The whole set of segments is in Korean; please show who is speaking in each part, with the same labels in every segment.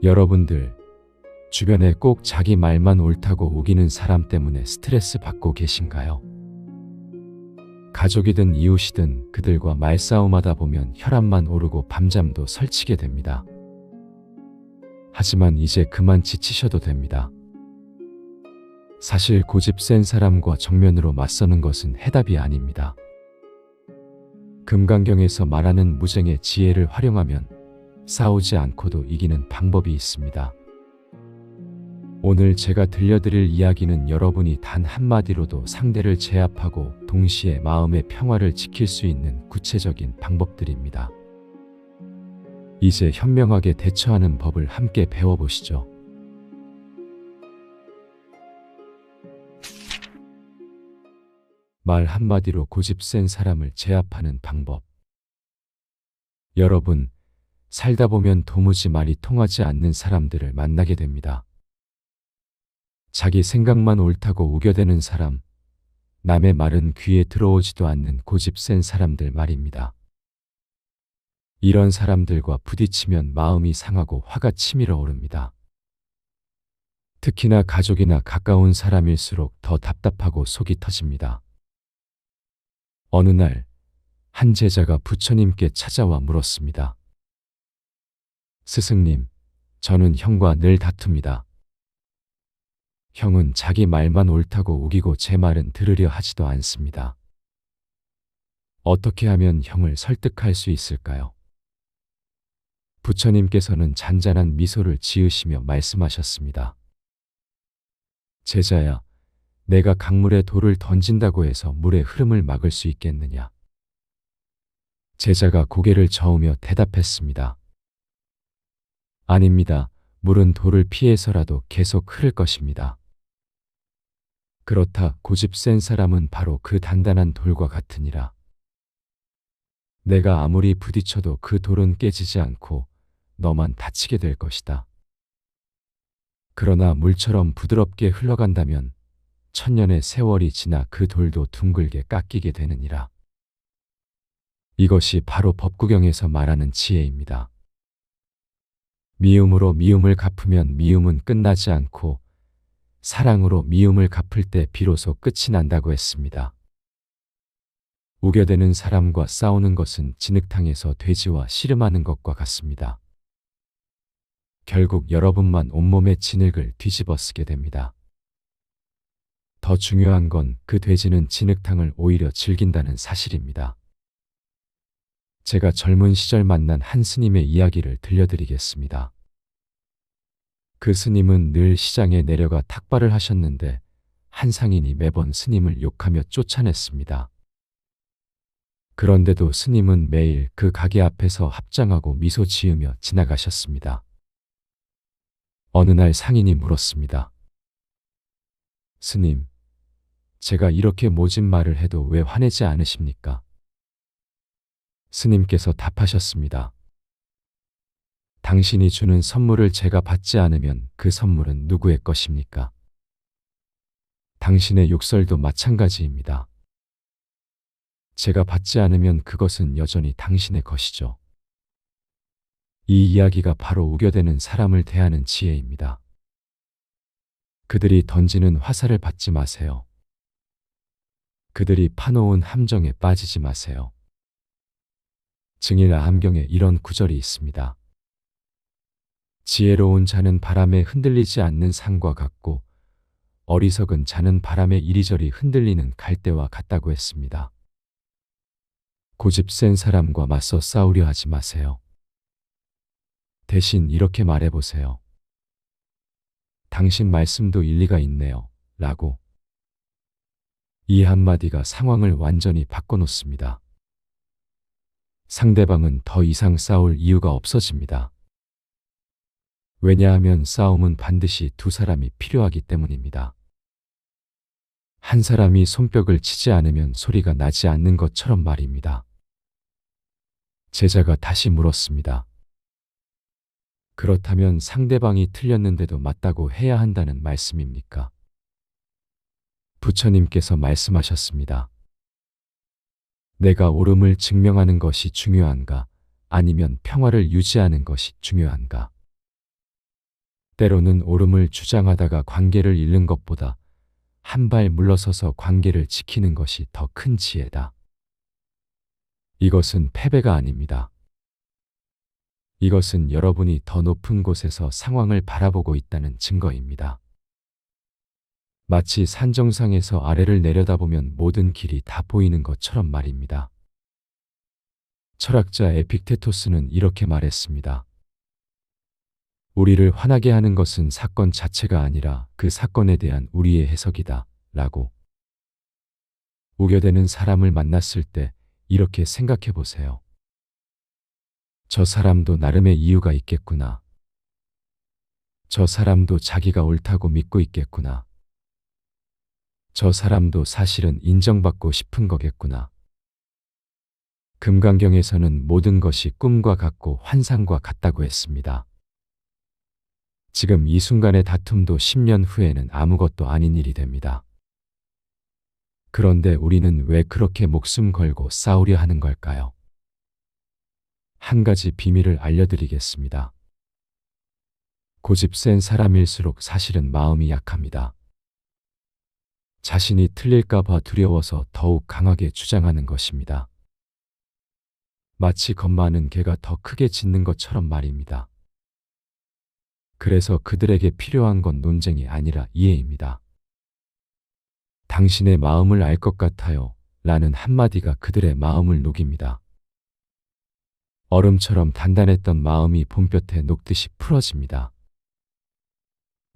Speaker 1: 여러분들, 주변에 꼭 자기 말만 옳다고 우기는 사람 때문에 스트레스 받고 계신가요? 가족이든 이웃이든 그들과 말싸움하다 보면 혈압만 오르고 밤잠도 설치게 됩니다. 하지만 이제 그만 지치셔도 됩니다. 사실 고집 센 사람과 정면으로 맞서는 것은 해답이 아닙니다. 금강경에서 말하는 무쟁의 지혜를 활용하면 싸우지 않고도 이기는 방법이 있습니다. 오늘 제가 들려드릴 이야기는 여러분이 단 한마디로도 상대를 제압하고 동시에 마음의 평화를 지킬 수 있는 구체적인 방법들입니다. 이제 현명하게 대처하는 법을 함께 배워보시죠. 말 한마디로 고집 센 사람을 제압하는 방법. 여러분, 살다 보면 도무지 말이 통하지 않는 사람들을 만나게 됩니다. 자기 생각만 옳다고 우겨대는 사람, 남의 말은 귀에 들어오지도 않는 고집 센 사람들 말입니다. 이런 사람들과 부딪히면 마음이 상하고 화가 치밀어 오릅니다. 특히나 가족이나 가까운 사람일수록 더 답답하고 속이 터집니다. 어느 날, 한 제자가 부처님께 찾아와 물었습니다. 스승님, 저는 형과 늘 다툽니다. 형은 자기 말만 옳다고 우기고 제 말은 들으려 하지도 않습니다. 어떻게 하면 형을 설득할 수 있을까요? 부처님께서는 잔잔한 미소를 지으시며 말씀하셨습니다. 제자야, 내가 강물에 돌을 던진다고 해서 물의 흐름을 막을 수 있겠느냐? 제자가 고개를 저으며 대답했습니다. 아닙니다. 물은 돌을 피해서라도 계속 흐를 것입니다. 그렇다 고집 센 사람은 바로 그 단단한 돌과 같으니라. 내가 아무리 부딪혀도 그 돌은 깨지지 않고 너만 다치게 될 것이다. 그러나 물처럼 부드럽게 흘러간다면 천년의 세월이 지나 그 돌도 둥글게 깎이게 되느니라. 이것이 바로 법구경에서 말하는 지혜입니다. 미움으로 미움을 갚으면 미움은 끝나지 않고 사랑으로 미움을 갚을 때 비로소 끝이 난다고 했습니다. 우겨대는 사람과 싸우는 것은 진흙탕에서 돼지와 씨름하는 것과 같습니다. 결국 여러분만 온몸의 진흙을 뒤집어 쓰게 됩니다. 더 중요한 건 그 돼지는 진흙탕을 오히려 즐긴다는 사실입니다. 제가 젊은 시절 만난 한 스님의 이야기를 들려드리겠습니다. 그 스님은 늘 시장에 내려가 탁발을 하셨는데 한 상인이 매번 스님을 욕하며 쫓아냈습니다. 그런데도 스님은 매일 그 가게 앞에서 합장하고 미소 지으며 지나가셨습니다. 어느 날 상인이 물었습니다. 스님, 제가 이렇게 모진 말을 해도 왜 화내지 않으십니까? 스님께서 답하셨습니다. 당신이 주는 선물을 제가 받지 않으면 그 선물은 누구의 것입니까? 당신의 욕설도 마찬가지입니다. 제가 받지 않으면 그것은 여전히 당신의 것이죠. 이 이야기가 바로 우겨대는 사람을 대하는 지혜입니다. 그들이 던지는 화살을 받지 마세요. 그들이 파놓은 함정에 빠지지 마세요. 증일 암경에 이런 구절이 있습니다. 지혜로운 자는 바람에 흔들리지 않는 상과 같고 어리석은 자는 바람에 이리저리 흔들리는 갈대와 같다고 했습니다. 고집 센 사람과 맞서 싸우려 하지 마세요. 대신 이렇게 말해보세요. 당신 말씀도 일리가 있네요. 라고. 이 한마디가 상황을 완전히 바꿔놓습니다. 상대방은 더 이상 싸울 이유가 없어집니다. 왜냐하면 싸움은 반드시 두 사람이 필요하기 때문입니다. 한 사람이 손뼉을 치지 않으면 소리가 나지 않는 것처럼 말입니다. 제자가 다시 물었습니다. 그렇다면 상대방이 틀렸는데도 맞다고 해야 한다는 말씀입니까? 부처님께서 말씀하셨습니다. 내가 옳음을 증명하는 것이 중요한가? 아니면 평화를 유지하는 것이 중요한가? 때로는 옳음을 주장하다가 관계를 잃는 것보다 한 발 물러서서 관계를 지키는 것이 더 큰 지혜다. 이것은 패배가 아닙니다. 이것은 여러분이 더 높은 곳에서 상황을 바라보고 있다는 증거입니다. 마치 산 정상에서 아래를 내려다보면 모든 길이 다 보이는 것처럼 말입니다. 철학자 에픽테토스는 이렇게 말했습니다. 우리를 화나게 하는 것은 사건 자체가 아니라 그 사건에 대한 우리의 해석이다. 라고. 우겨대는 사람을 만났을 때 이렇게 생각해 보세요. 저 사람도 나름의 이유가 있겠구나. 저 사람도 자기가 옳다고 믿고 있겠구나. 저 사람도 사실은 인정받고 싶은 거겠구나. 금강경에서는 모든 것이 꿈과 같고 환상과 같다고 했습니다. 지금 이 순간의 다툼도 10년 후에는 아무것도 아닌 일이 됩니다. 그런데 우리는 왜 그렇게 목숨 걸고 싸우려 하는 걸까요? 한 가지 비밀을 알려드리겠습니다. 고집 센 사람일수록 사실은 마음이 약합니다. 자신이 틀릴까봐 두려워서 더욱 강하게 주장하는 것입니다. 마치 겁 많은 개가 더 크게 짖는 것처럼 말입니다. 그래서 그들에게 필요한 건 논쟁이 아니라 이해입니다. 당신의 마음을 알 것 같아요. 라는 한마디가 그들의 마음을 녹입니다. 얼음처럼 단단했던 마음이 봄볕에 녹듯이 풀어집니다.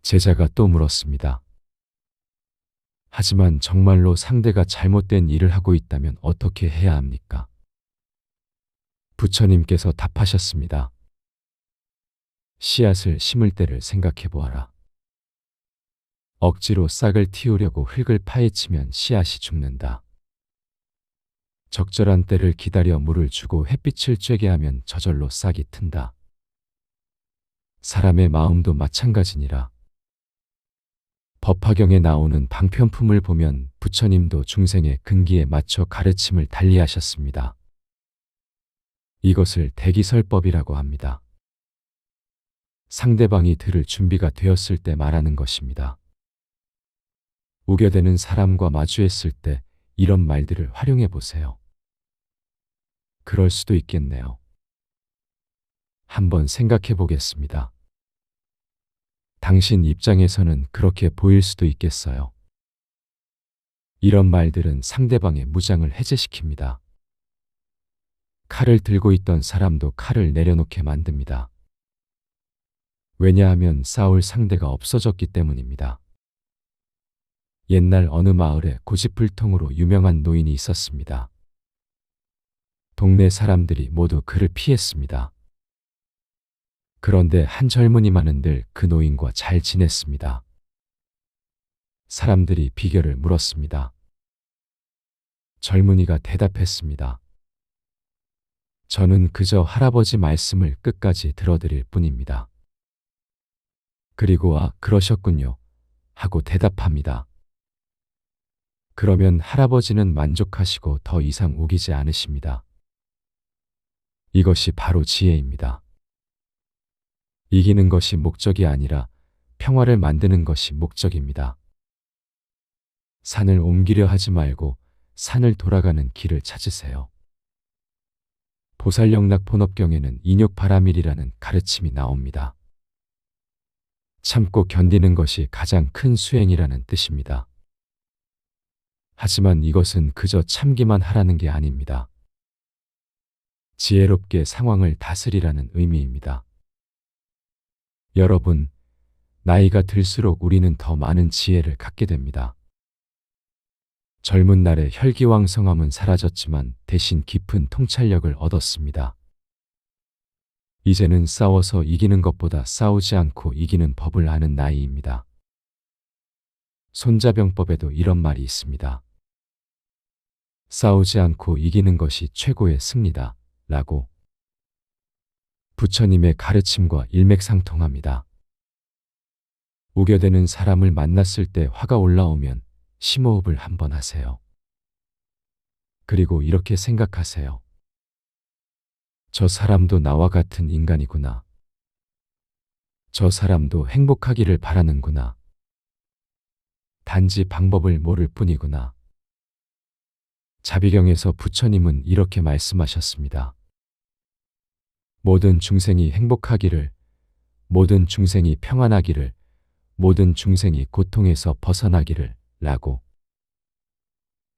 Speaker 1: 제자가 또 물었습니다. 하지만 정말로 상대가 잘못된 일을 하고 있다면 어떻게 해야 합니까? 부처님께서 답하셨습니다. 씨앗을 심을 때를 생각해 보아라. 억지로 싹을 틔우려고 흙을 파헤치면 씨앗이 죽는다. 적절한 때를 기다려 물을 주고 햇빛을 쬐게 하면 저절로 싹이 튼다. 사람의 마음도 마찬가지니라. 법화경에 나오는 방편품을 보면 부처님도 중생의 근기에 맞춰 가르침을 달리하셨습니다. 이것을 대기설법이라고 합니다. 상대방이 들을 준비가 되었을 때 말하는 것입니다. 우겨대는 사람과 마주했을 때 이런 말들을 활용해 보세요. 그럴 수도 있겠네요. 한번 생각해 보겠습니다. 당신 입장에서는 그렇게 보일 수도 있겠어요. 이런 말들은 상대방의 무장을 해제시킵니다. 칼을 들고 있던 사람도 칼을 내려놓게 만듭니다. 왜냐하면 싸울 상대가 없어졌기 때문입니다. 옛날 어느 마을에 고집불통으로 유명한 노인이 있었습니다. 동네 사람들이 모두 그를 피했습니다. 그런데 한 젊은이만은 늘 그 노인과 잘 지냈습니다. 사람들이 비결을 물었습니다. 젊은이가 대답했습니다. 저는 그저 할아버지 말씀을 끝까지 들어드릴 뿐입니다. 그리고 그러셨군요. 하고 대답합니다. 그러면 할아버지는 만족하시고 더 이상 우기지 않으십니다. 이것이 바로 지혜입니다. 이기는 것이 목적이 아니라 평화를 만드는 것이 목적입니다. 산을 옮기려 하지 말고 산을 돌아가는 길을 찾으세요. 보살영락 본업경에는 인욕바라밀이라는 가르침이 나옵니다. 참고 견디는 것이 가장 큰 수행이라는 뜻입니다. 하지만 이것은 그저 참기만 하라는 게 아닙니다. 지혜롭게 상황을 다스리라는 의미입니다. 여러분, 나이가 들수록 우리는 더 많은 지혜를 갖게 됩니다. 젊은 날의 혈기왕성함은 사라졌지만 대신 깊은 통찰력을 얻었습니다. 이제는 싸워서 이기는 것보다 싸우지 않고 이기는 법을 아는 나이입니다. 손자병법에도 이런 말이 있습니다. 싸우지 않고 이기는 것이 최고의 승리다. 라고. 부처님의 가르침과 일맥상통합니다. 우겨대는 사람을 만났을 때 화가 올라오면 심호흡을 한번 하세요. 그리고 이렇게 생각하세요. 저 사람도 나와 같은 인간이구나. 저 사람도 행복하기를 바라는구나. 단지 방법을 모를 뿐이구나. 자비경에서 부처님은 이렇게 말씀하셨습니다. 모든 중생이 행복하기를, 모든 중생이 평안하기를, 모든 중생이 고통에서 벗어나기를 라고.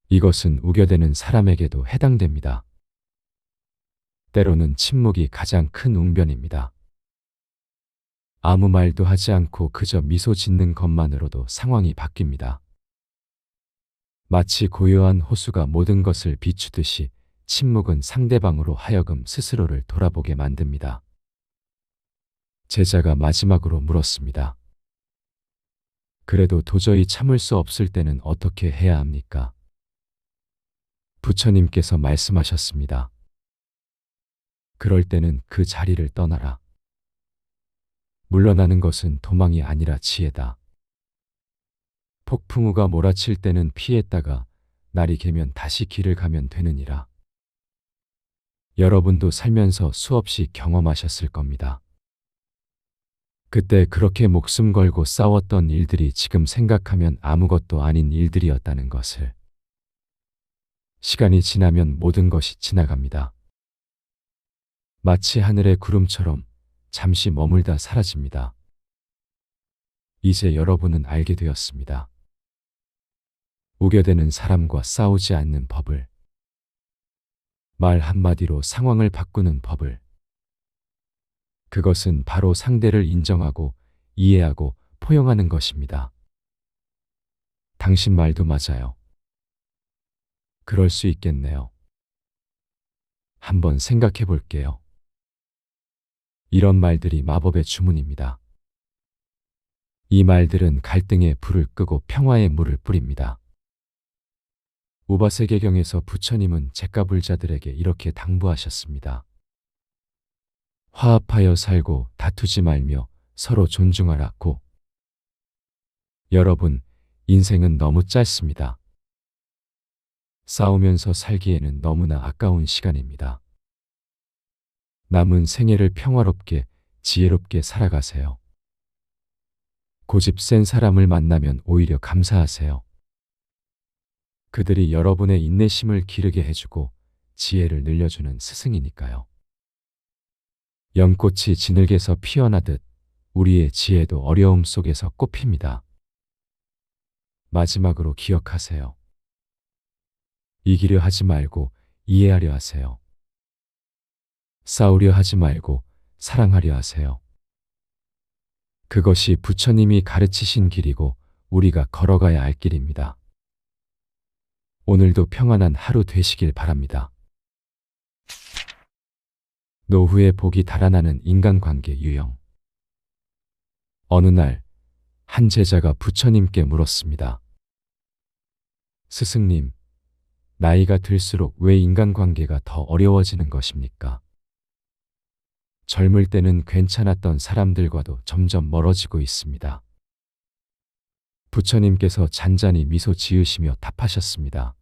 Speaker 1: 이것은 우겨대는 사람에게도 해당됩니다. 때로는 침묵이 가장 큰 웅변입니다. 아무 말도 하지 않고 그저 미소 짓는 것만으로도 상황이 바뀝니다. 마치 고요한 호수가 모든 것을 비추듯이 침묵은 상대방으로 하여금 스스로를 돌아보게 만듭니다. 제자가 마지막으로 물었습니다. 그래도 도저히 참을 수 없을 때는 어떻게 해야 합니까? 부처님께서 말씀하셨습니다. 그럴 때는 그 자리를 떠나라. 물러나는 것은 도망이 아니라 지혜다. 폭풍우가 몰아칠 때는 피했다가 날이 개면 다시 길을 가면 되느니라. 여러분도 살면서 수없이 경험하셨을 겁니다. 그때 그렇게 목숨 걸고 싸웠던 일들이 지금 생각하면 아무것도 아닌 일들이었다는 것을. 시간이 지나면 모든 것이 지나갑니다. 마치 하늘의 구름처럼 잠시 머물다 사라집니다. 이제 여러분은 알게 되었습니다. 우겨대는 사람과 싸우지 않는 법을. 말 한마디로 상황을 바꾸는 법을. 그것은 바로 상대를 인정하고 이해하고 포용하는 것입니다. 당신 말도 맞아요. 그럴 수 있겠네요. 한번 생각해 볼게요. 이런 말들이 마법의 주문입니다. 이 말들은 갈등의 불을 끄고 평화의 물을 뿌립니다. 우바세계경에서 부처님은 잿가불자들에게 이렇게 당부하셨습니다. 화합하여 살고 다투지 말며 서로 존중하라고. 여러분, 인생은 너무 짧습니다. 싸우면서 살기에는 너무나 아까운 시간입니다. 남은 생애를 평화롭게, 지혜롭게 살아가세요. 고집 센 사람을 만나면 오히려 감사하세요. 그들이 여러분의 인내심을 기르게 해주고 지혜를 늘려주는 스승이니까요. 연꽃이 진흙에서 피어나듯 우리의 지혜도 어려움 속에서 꽃핍니다. 마지막으로 기억하세요. 이기려 하지 말고 이해하려 하세요. 싸우려 하지 말고 사랑하려 하세요. 그것이 부처님이 가르치신 길이고 우리가 걸어가야 할 길입니다. 오늘도 평안한 하루 되시길 바랍니다. 노후의 복이 달아나는 인간관계 유형. 어느 날 한 제자가 부처님께 물었습니다. 스승님, 나이가 들수록 왜 인간관계가 더 어려워지는 것입니까? 젊을 때는 괜찮았던 사람들과도 점점 멀어지고 있습니다. 부처님께서 잔잔히 미소 지으시며 답하셨습니다.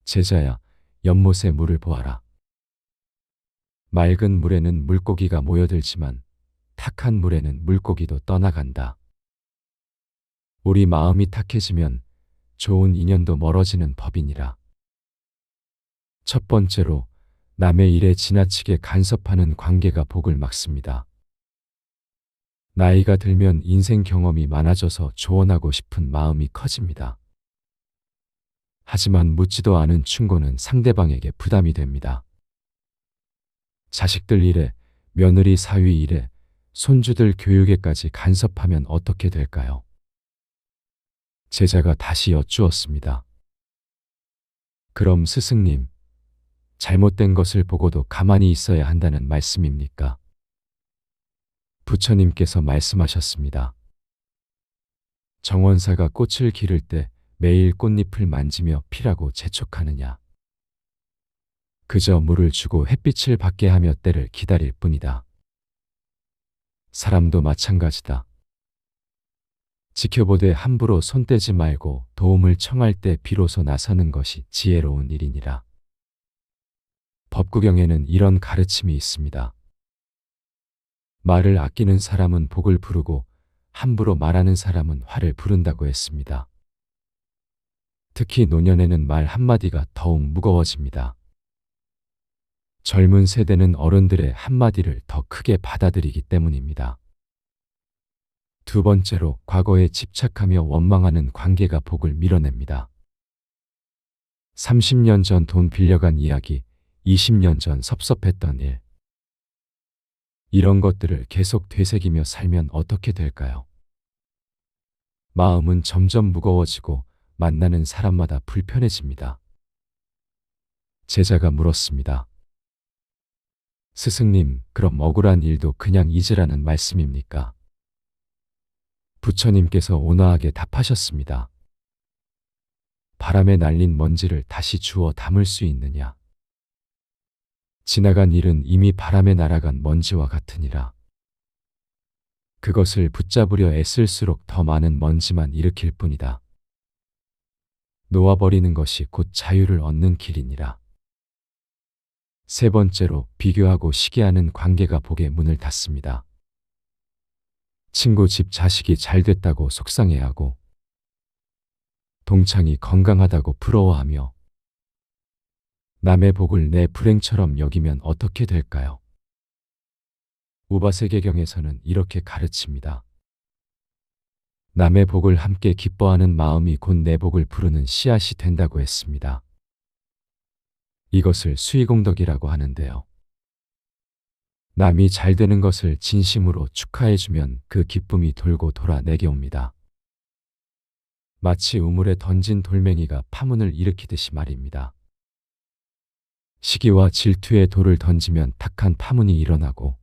Speaker 1: 제자야, 연못의 물을 보아라. 맑은 물에는 물고기가 모여들지만 탁한 물에는 물고기도 떠나간다. 우리 마음이 탁해지면 좋은 인연도 멀어지는 법이니라. 첫 번째로 남의 일에 지나치게 간섭하는 관계가 복을 막습니다. 나이가 들면 인생 경험이 많아져서 조언하고 싶은 마음이 커집니다. 하지만 묻지도 않은 충고는 상대방에게 부담이 됩니다. 자식들 일에, 며느리 사위 일에, 손주들 교육에까지 간섭하면 어떻게 될까요? 제자가 다시 여쭈었습니다. 그럼 스승님, 잘못된 것을 보고도 가만히 있어야 한다는 말씀입니까? 부처님께서 말씀하셨습니다. 정원사가 꽃을 기를 때 매일 꽃잎을 만지며 피라고 재촉하느냐. 그저 물을 주고 햇빛을 받게 하며 때를 기다릴 뿐이다. 사람도 마찬가지다. 지켜보되 함부로 손대지 말고 도움을 청할 때 비로소 나서는 것이 지혜로운 일이니라. 법구경에는 이런 가르침이 있습니다. 말을 아끼는 사람은 복을 부르고 함부로 말하는 사람은 화를 부른다고 했습니다. 특히 노년에는 말 한마디가 더욱 무거워집니다. 젊은 세대는 어른들의 한마디를 더 크게 받아들이기 때문입니다. 두 번째로 과거에 집착하며 원망하는 관계가 복을 밀어냅니다. 30년 전 돈 빌려간 이야기, 20년 전 섭섭했던 일. 이런 것들을 계속 되새기며 살면 어떻게 될까요? 마음은 점점 무거워지고 만나는 사람마다 불편해집니다. 제자가 물었습니다. 스승님, 그럼 억울한 일도 그냥 잊으라는 말씀입니까? 부처님께서 온화하게 답하셨습니다. 바람에 날린 먼지를 다시 주워 담을 수 있느냐? 지나간 일은 이미 바람에 날아간 먼지와 같으니라. 그것을 붙잡으려 애쓸수록 더 많은 먼지만 일으킬 뿐이다. 놓아버리는 것이 곧 자유를 얻는 길이니라. 세 번째로 비교하고 시기하는 관계가 복의 문을 닫습니다. 친구 집 자식이 잘 됐다고 속상해하고 동창이 건강하다고 부러워하며 남의 복을 내 불행처럼 여기면 어떻게 될까요? 우바세계경에서는 이렇게 가르칩니다. 남의 복을 함께 기뻐하는 마음이 곧 내 복을 부르는 씨앗이 된다고 했습니다. 이것을 수의공덕이라고 하는데요. 남이 잘 되는 것을 진심으로 축하해주면 그 기쁨이 돌고 돌아 내게 옵니다. 마치 우물에 던진 돌멩이가 파문을 일으키듯이 말입니다. 시기와 질투의 돌을 던지면 탁한 파문이 일어나고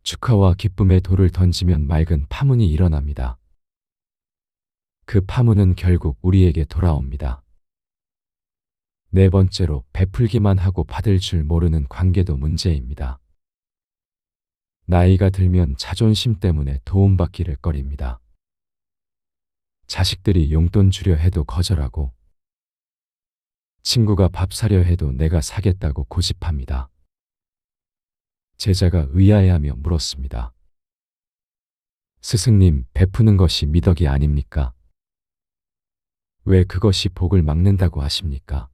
Speaker 1: 축하와 기쁨의 돌을 던지면 맑은 파문이 일어납니다. 그 파문은 결국 우리에게 돌아옵니다. 네 번째로 베풀기만 하고 받을 줄 모르는 관계도 문제입니다. 나이가 들면 자존심 때문에 도움받기를 꺼립니다. 자식들이 용돈 주려 해도 거절하고 친구가 밥 사려 해도 내가 사겠다고 고집합니다. 제자가 의아해하며 물었습니다. 스승님, 베푸는 것이 미덕이 아닙니까? 왜 그것이 복을 막는다고 하십니까?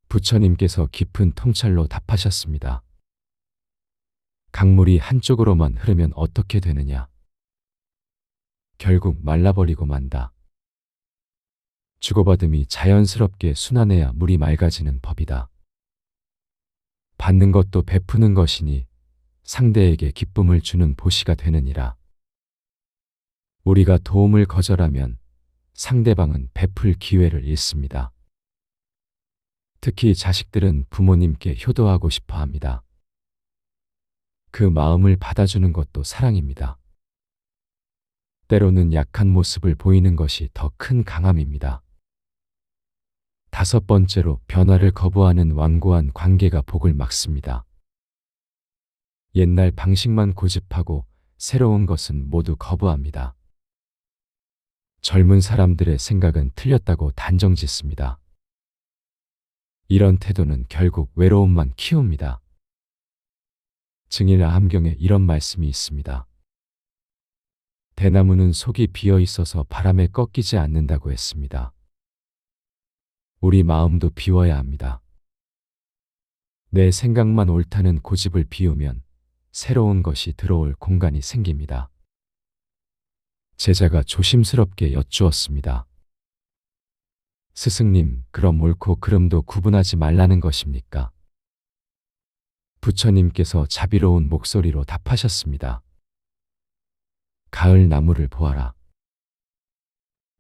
Speaker 1: 부처님께서 깊은 통찰로 답하셨습니다. 강물이 한쪽으로만 흐르면 어떻게 되느냐? 결국 말라버리고 만다. 주고받음이 자연스럽게 순환해야 물이 맑아지는 법이다. 받는 것도 베푸는 것이니 상대에게 기쁨을 주는 보시가 되느니라. 우리가 도움을 거절하면 상대방은 베풀 기회를 잃습니다. 특히 자식들은 부모님께 효도하고 싶어 합니다. 그 마음을 받아주는 것도 사랑입니다. 때로는 약한 모습을 보이는 것이 더 큰 강함입니다. 다섯 번째로 변화를 거부하는 완고한 관계가 복을 막습니다. 옛날 방식만 고집하고 새로운 것은 모두 거부합니다. 젊은 사람들의 생각은 틀렸다고 단정짓습니다. 이런 태도는 결국 외로움만 키웁니다. 증일 암경에 이런 말씀이 있습니다. 대나무는 속이 비어 있어서 바람에 꺾이지 않는다고 했습니다. 우리 마음도 비워야 합니다. 내 생각만 옳다는 고집을 비우면 새로운 것이 들어올 공간이 생깁니다. 제자가 조심스럽게 여쭈었습니다. 스승님, 그럼 옳고 그름도 구분하지 말라는 것입니까? 부처님께서 자비로운 목소리로 답하셨습니다. 가을 나무를 보아라.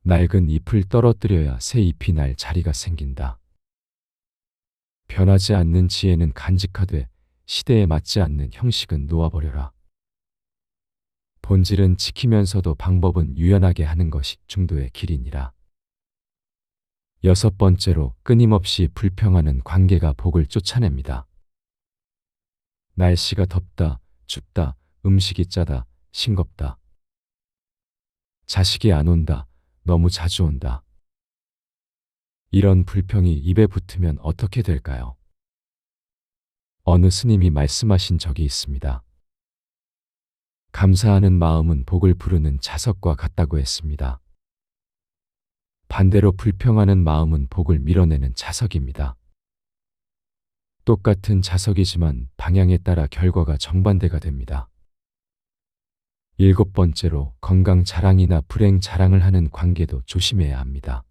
Speaker 1: 낡은 잎을 떨어뜨려야 새 잎이 날 자리가 생긴다. 변하지 않는 지혜는 간직하되 시대에 맞지 않는 형식은 놓아버려라. 본질은 지키면서도 방법은 유연하게 하는 것이 중도의 길이니라. 여섯 번째로 끊임없이 불평하는 관계가 복을 쫓아냅니다. 날씨가 덥다, 춥다, 음식이 짜다, 싱겁다. 자식이 안 온다, 너무 자주 온다. 이런 불평이 입에 붙으면 어떻게 될까요? 어느 스님이 말씀하신 적이 있습니다. 감사하는 마음은 복을 부르는 자석과 같다고 했습니다. 반대로 불평하는 마음은 복을 밀어내는 자석입니다. 똑같은 자석이지만 방향에 따라 결과가 정반대가 됩니다. 7번째로 건강 자랑이나 불행 자랑을 하는 관계도 조심해야 합니다.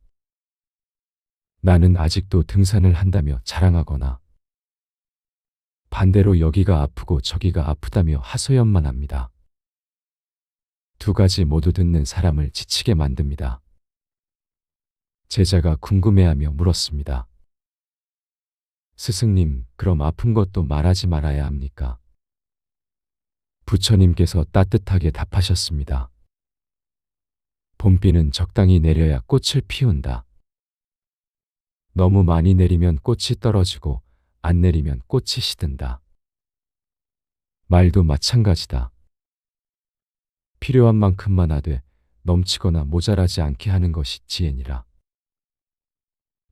Speaker 1: 나는 아직도 등산을 한다며 자랑하거나 반대로 여기가 아프고 저기가 아프다며 하소연만 합니다. 두 가지 모두 듣는 사람을 지치게 만듭니다. 제자가 궁금해하며 물었습니다. 스승님, 그럼 아픈 것도 말하지 말아야 합니까? 부처님께서 따뜻하게 답하셨습니다. 봄비는 적당히 내려야 꽃을 피운다. 너무 많이 내리면 꽃이 떨어지고 안 내리면 꽃이 시든다. 말도 마찬가지다. 필요한 만큼만 하되 넘치거나 모자라지 않게 하는 것이 지혜니라.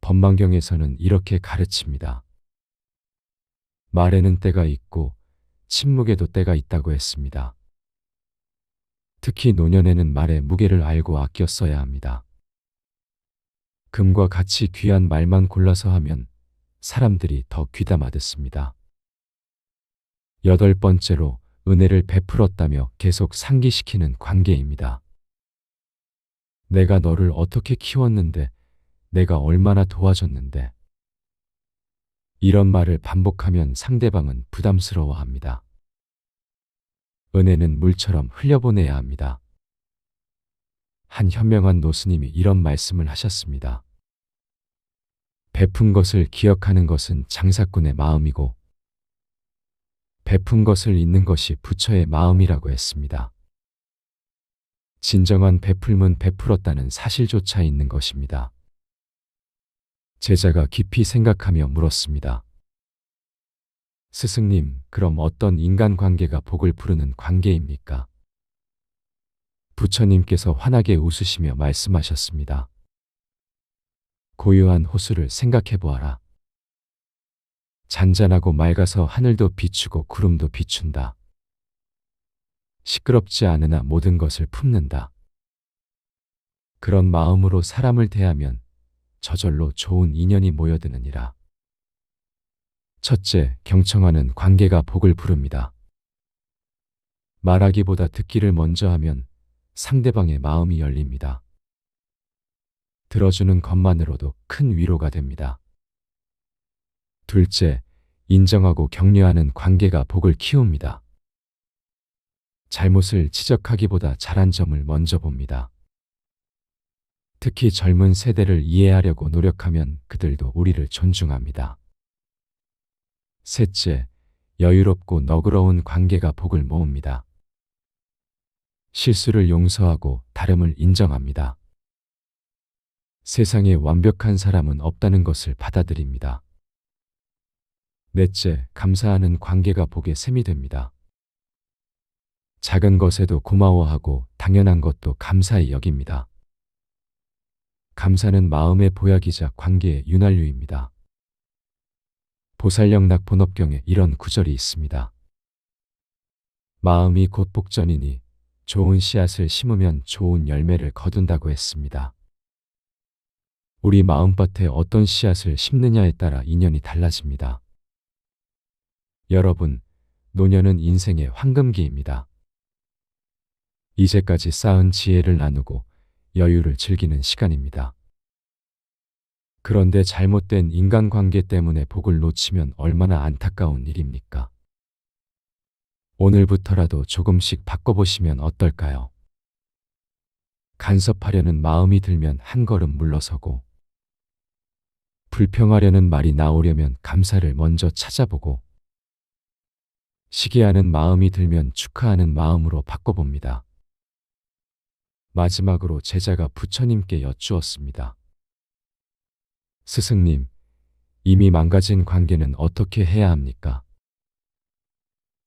Speaker 1: 법망경에서는 이렇게 가르칩니다. 말에는 때가 있고 침묵에도 때가 있다고 했습니다. 특히 노년에는 말의 무게를 알고 아껴 써야 합니다. 금과 같이 귀한 말만 골라서 하면 사람들이 더 귀담아 듣습니다. 8번째로 은혜를 베풀었다며 계속 상기시키는 관계입니다. 내가 너를 어떻게 키웠는데, 내가 얼마나 도와줬는데. 이런 말을 반복하면 상대방은 부담스러워합니다. 은혜는 물처럼 흘려보내야 합니다. 한 현명한 노스님이 이런 말씀을 하셨습니다. 베푼 것을 기억하는 것은 장사꾼의 마음이고 베푼 것을 잊는 것이 부처의 마음이라고 했습니다. 진정한 베풀면 베풀었다는 사실조차 있는 것입니다. 제자가 깊이 생각하며 물었습니다. 스승님, 그럼 어떤 인간관계가 복을 부르는 관계입니까? 부처님께서 환하게 웃으시며 말씀하셨습니다. 고요한 호수를 생각해 보아라. 잔잔하고 맑아서 하늘도 비추고 구름도 비춘다. 시끄럽지 않으나 모든 것을 품는다. 그런 마음으로 사람을 대하면 저절로 좋은 인연이 모여드느니라. 첫째, 경청하는 관계가 복을 부릅니다. 말하기보다 듣기를 먼저 하면 상대방의 마음이 열립니다. 들어주는 것만으로도 큰 위로가 됩니다. 둘째, 인정하고 격려하는 관계가 복을 키웁니다. 잘못을 지적하기보다 잘한 점을 먼저 봅니다. 특히 젊은 세대를 이해하려고 노력하면 그들도 우리를 존중합니다. 셋째, 여유롭고 너그러운 관계가 복을 모읍니다. 실수를 용서하고 다름을 인정합니다. 세상에 완벽한 사람은 없다는 것을 받아들입니다. 넷째, 감사하는 관계가 복의 샘이 됩니다. 작은 것에도 고마워하고 당연한 것도 감사히 여깁니다. 감사는 마음의 보약이자 관계의 윤활유입니다. 보살영락 본업경에 이런 구절이 있습니다. 마음이 곧 복전이니 좋은 씨앗을 심으면 좋은 열매를 거둔다고 했습니다. 우리 마음밭에 어떤 씨앗을 심느냐에 따라 인연이 달라집니다. 여러분, 노년은 인생의 황금기입니다. 이제까지 쌓은 지혜를 나누고 여유를 즐기는 시간입니다. 그런데 잘못된 인간관계 때문에 복을 놓치면 얼마나 안타까운 일입니까? 오늘부터라도 조금씩 바꿔보시면 어떨까요? 간섭하려는 마음이 들면 한 걸음 물러서고, 불평하려는 말이 나오려면 감사를 먼저 찾아보고, 시기하는 마음이 들면 축하하는 마음으로 바꿔봅니다. 마지막으로 제자가 부처님께 여쭈었습니다. 스승님, 이미 망가진 관계는 어떻게 해야 합니까?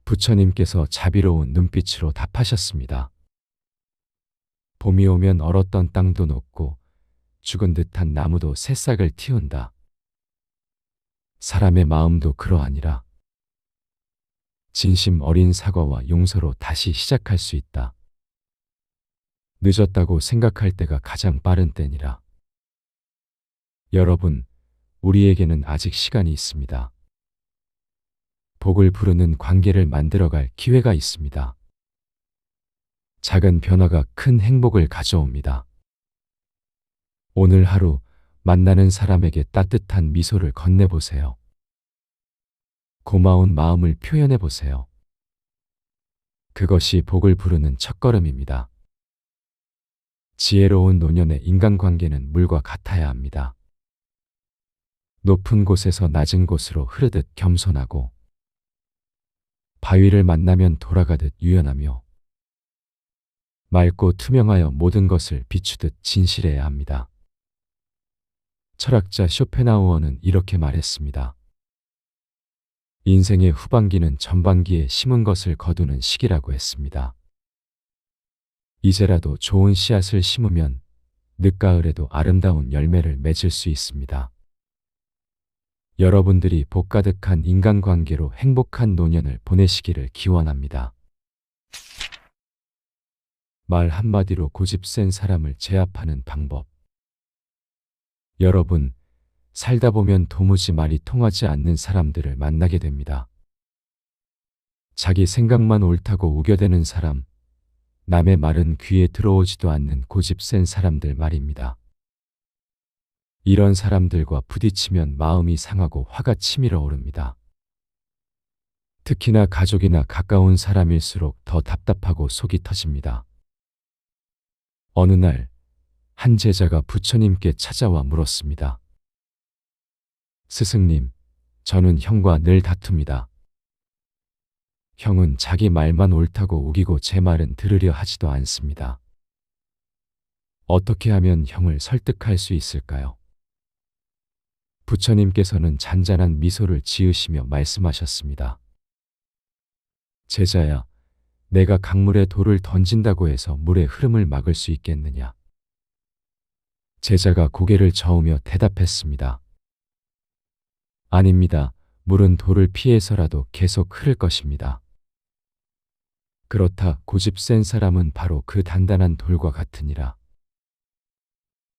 Speaker 1: 부처님께서 자비로운 눈빛으로 답하셨습니다. 봄이 오면 얼었던 땅도 녹고 죽은 듯한 나무도 새싹을 틔운다. 사람의 마음도 그러하니라. 진심 어린 사과와 용서로 다시 시작할 수 있다. 늦었다고 생각할 때가 가장 빠른 때니라. 여러분, 우리에게는 아직 시간이 있습니다. 복을 부르는 관계를 만들어갈 기회가 있습니다. 작은 변화가 큰 행복을 가져옵니다. 오늘 하루 만나는 사람에게 따뜻한 미소를 건네보세요. 고마운 마음을 표현해 보세요. 그것이 복을 부르는 첫걸음입니다. 지혜로운 노년의 인간관계는 물과 같아야 합니다. 높은 곳에서 낮은 곳으로 흐르듯 겸손하고 바위를 만나면 돌아가듯 유연하며 맑고 투명하여 모든 것을 비추듯 진실해야 합니다. 철학자 쇼펜하우어는 이렇게 말했습니다. 인생의 후반기는 전반기에 심은 것을 거두는 시기라고 했습니다. 이제라도 좋은 씨앗을 심으면 늦가을에도 아름다운 열매를 맺을 수 있습니다. 여러분들이 복 가득한 인간관계로 행복한 노년을 보내시기를 기원합니다. 말 한마디로 고집 센 사람을 제압하는 방법. 여러분, 살다 보면 도무지 말이 통하지 않는 사람들을 만나게 됩니다. 자기 생각만 옳다고 우겨대는 사람, 남의 말은 귀에 들어오지도 않는 고집 센 사람들 말입니다. 이런 사람들과 부딪히면 마음이 상하고 화가 치밀어 오릅니다. 특히나 가족이나 가까운 사람일수록 더 답답하고 속이 터집니다. 어느 날, 한 제자가 부처님께 찾아와 물었습니다. 스승님, 저는 형과 늘 다툽니다. 형은 자기 말만 옳다고 우기고 제 말은 들으려 하지도 않습니다. 어떻게 하면 형을 설득할 수 있을까요? 부처님께서는 잔잔한 미소를 지으시며 말씀하셨습니다. 제자야, 내가 강물에 돌을 던진다고 해서 물의 흐름을 막을 수 있겠느냐? 제자가 고개를 저으며 대답했습니다. 아닙니다. 물은 돌을 피해서라도 계속 흐를 것입니다. 그렇다 고집 센 사람은 바로 그 단단한 돌과 같으니라.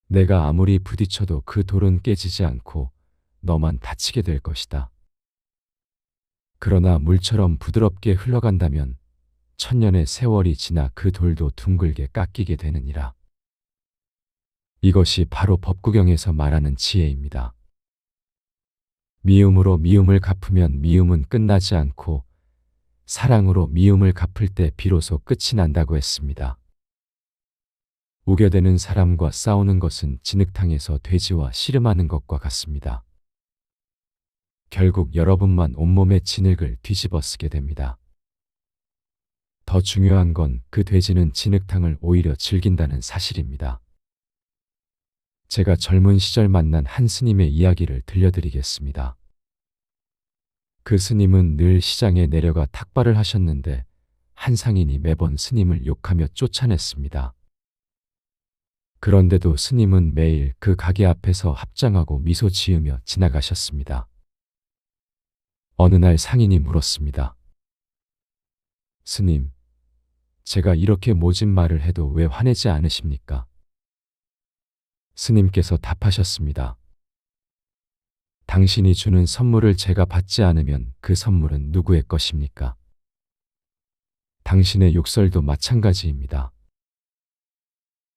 Speaker 1: 내가 아무리 부딪혀도 그 돌은 깨지지 않고 너만 다치게 될 것이다. 그러나 물처럼 부드럽게 흘러간다면 천년의 세월이 지나 그 돌도 둥글게 깎이게 되느니라. 이것이 바로 법구경에서 말하는 지혜입니다. 미움으로 미움을 갚으면 미움은 끝나지 않고 사랑으로 미움을 갚을 때 비로소 끝이 난다고 했습니다. 우겨대는 사람과 싸우는 것은 진흙탕에서 돼지와 씨름하는 것과 같습니다. 결국 여러분만 온몸의 진흙을 뒤집어 쓰게 됩니다. 더 중요한 건 그 돼지는 진흙탕을 오히려 즐긴다는 사실입니다. 제가 젊은 시절 만난 한 스님의 이야기를 들려드리겠습니다. 그 스님은 늘 시장에 내려가 탁발을 하셨는데 한 상인이 매번 스님을 욕하며 쫓아냈습니다. 그런데도 스님은 매일 그 가게 앞에서 합장하고 미소 지으며 지나가셨습니다. 어느 날 상인이 물었습니다. 스님, 제가 이렇게 모진 말을 해도 왜 화내지 않으십니까? 스님께서 답하셨습니다. 당신이 주는 선물을 제가 받지 않으면 그 선물은 누구의 것입니까? 당신의 욕설도 마찬가지입니다.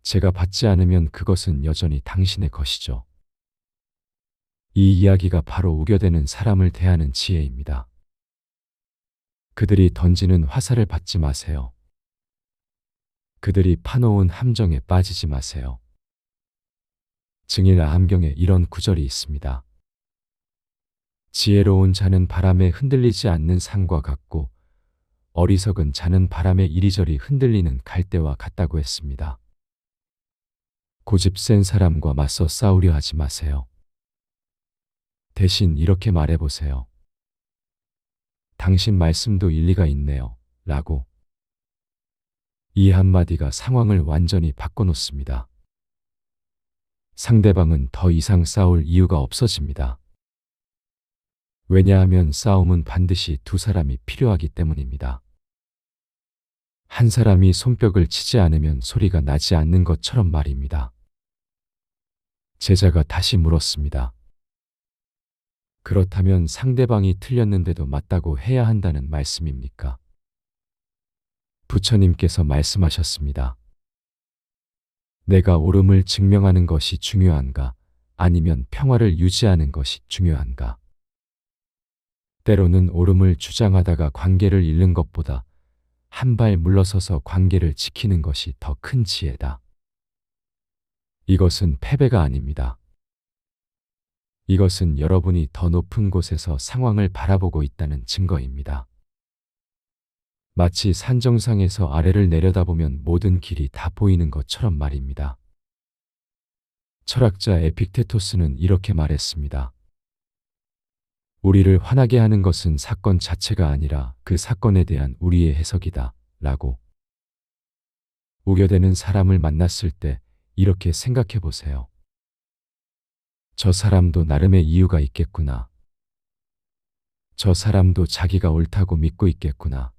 Speaker 1: 제가 받지 않으면 그것은 여전히 당신의 것이죠. 이 이야기가 바로 우겨대는 사람을 대하는 지혜입니다. 그들이 던지는 화살을 받지 마세요. 그들이 파놓은 함정에 빠지지 마세요. 증일 암경에 이런 구절이 있습니다. 지혜로운 자는 바람에 흔들리지 않는 산과 같고 어리석은 자는 바람에 이리저리 흔들리는 갈대와 같다고 했습니다. 고집 센 사람과 맞서 싸우려 하지 마세요. 대신 이렇게 말해보세요. 당신 말씀도 일리가 있네요. 라고. 이 한마디가 상황을 완전히 바꿔놓습니다. 상대방은 더 이상 싸울 이유가 없어집니다. 왜냐하면 싸움은 반드시 두 사람이 필요하기 때문입니다. 한 사람이 손뼉을 치지 않으면 소리가 나지 않는 것처럼 말입니다. 제자가 다시 물었습니다. 그렇다면 상대방이 틀렸는데도 맞다고 해야 한다는 말씀입니까? 부처님께서 말씀하셨습니다. 내가 옳음을 증명하는 것이 중요한가? 아니면 평화를 유지하는 것이 중요한가? 때로는 옳음을 주장하다가 관계를 잃는 것보다 한 발 물러서서 관계를 지키는 것이 더 큰 지혜다. 이것은 패배가 아닙니다. 이것은 여러분이 더 높은 곳에서 상황을 바라보고 있다는 증거입니다. 마치 산 정상에서 아래를 내려다보면 모든 길이 다 보이는 것처럼 말입니다. 철학자 에픽테토스는 이렇게 말했습니다. 우리를 화나게 하는 것은 사건 자체가 아니라 그 사건에 대한 우리의 해석이다. 라고. 우겨대는 사람을 만났을 때 이렇게 생각해 보세요. 저 사람도 나름의 이유가 있겠구나. 저 사람도 자기가 옳다고 믿고 있겠구나.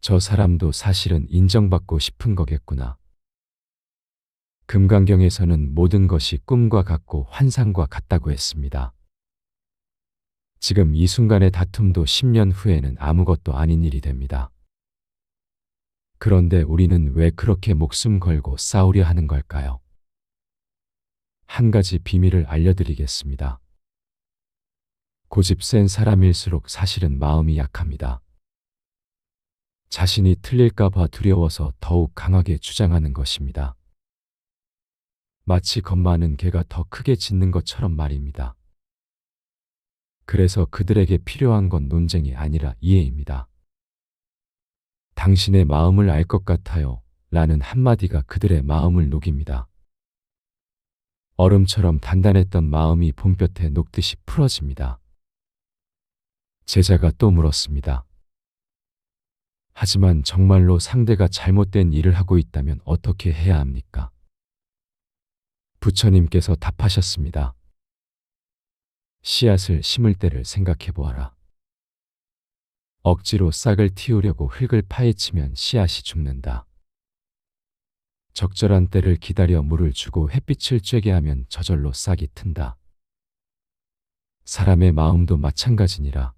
Speaker 1: 저 사람도 사실은 인정받고 싶은 거겠구나. 금강경에서는 모든 것이 꿈과 같고 환상과 같다고 했습니다. 지금 이 순간의 다툼도 10년 후에는 아무것도 아닌 일이 됩니다. 그런데 우리는 왜 그렇게 목숨 걸고 싸우려 하는 걸까요? 한 가지 비밀을 알려드리겠습니다. 고집 센 사람일수록 사실은 마음이 약합니다. 자신이 틀릴까봐 두려워서 더욱 강하게 주장하는 것입니다. 마치 겁 많은 개가 더 크게 짖는 것처럼 말입니다. 그래서 그들에게 필요한 건 논쟁이 아니라 이해입니다. 당신의 마음을 알 것 같아요. 라는 한마디가 그들의 마음을 녹입니다. 얼음처럼 단단했던 마음이 봄볕에 녹듯이 풀어집니다. 제자가 또 물었습니다. 하지만 정말로 상대가 잘못된 일을 하고 있다면 어떻게 해야 합니까? 부처님께서 답하셨습니다. 씨앗을 심을 때를 생각해 보아라. 억지로 싹을 틔우려고 흙을 파헤치면 씨앗이 죽는다. 적절한 때를 기다려 물을 주고 햇빛을 쬐게 하면 저절로 싹이 튼다. 사람의 마음도 마찬가지니라.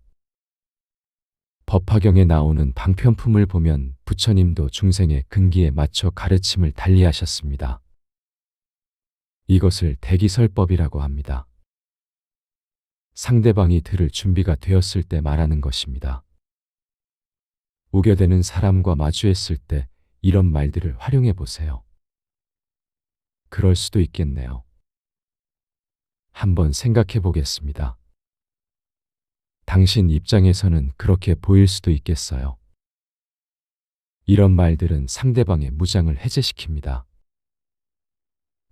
Speaker 1: 법화경에 나오는 방편품을 보면 부처님도 중생의 근기에 맞춰 가르침을 달리하셨습니다. 이것을 대기설법이라고 합니다. 상대방이 들을 준비가 되었을 때 말하는 것입니다. 우겨대는 사람과 마주했을 때 이런 말들을 활용해 보세요. 그럴 수도 있겠네요. 한번 생각해 보겠습니다. 당신 입장에서는 그렇게 보일 수도 있겠어요. 이런 말들은 상대방의 무장을 해제시킵니다.